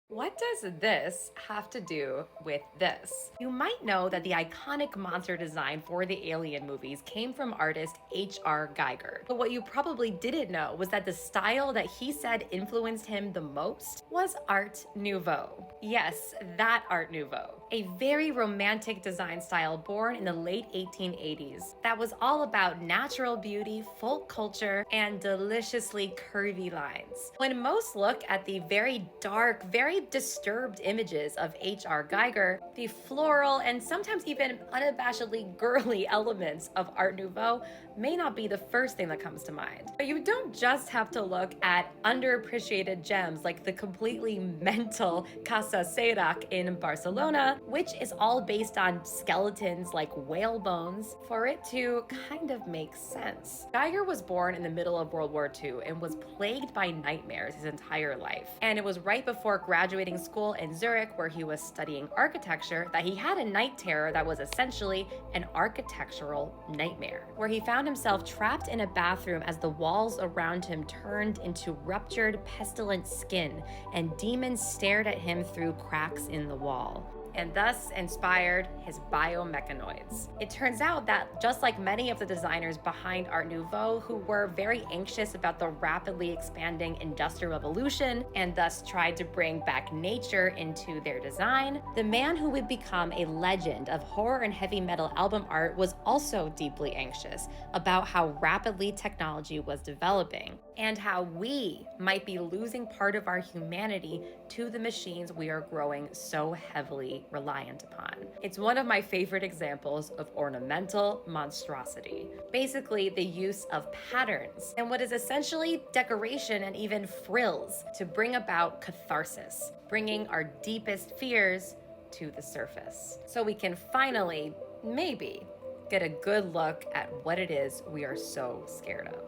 What does this have to do with this? You might know that the iconic monster design for the Alien movies came from artist H.R. Geiger. But what you probably didn't know was that the style that he said influenced him the most was Art Nouveau. Yes, that Art Nouveau. A very romantic design style born in the late 1880s that was all about natural beauty, folk culture, and deliciously curvy lines. When most look at the very dark, very disturbed images of H.R. Geiger, the floral and sometimes even unabashedly girly elements of Art Nouveau may not be the first thing that comes to mind. But you don't just have to look at underappreciated gems like the completely mental Casa Serac in Barcelona, which is all based on skeletons like whale bones, for it to kind of make sense. Geiger was born in the middle of World War II and was plagued by nightmares his entire life. And it was right before graduating school in Zurich, where he was studying architecture, that he had a night terror that was essentially an architectural nightmare, where he found himself trapped in a bathroom as the walls around him turned into ruptured, pestilent skin, and demons stared at him through cracks in the wall, and thus inspired his biomechanoids. It turns out that just like many of the designers behind Art Nouveau, who were very anxious about the rapidly expanding Industrial Revolution and thus tried to bring back nature into their design, the man who would become a legend of horror and heavy metal album art was also deeply anxious about how rapidly technology was developing and how we might be losing part of our humanity to the machines we are growing so heavily reliant upon. It's one of my favorite examples of ornamental monstrosity. Basically, the use of patterns and what is essentially decoration and even frills to bring about catharsis, bringing our deepest fears to the surface. So we can finally, maybe, get a good look at what it is we are so scared of.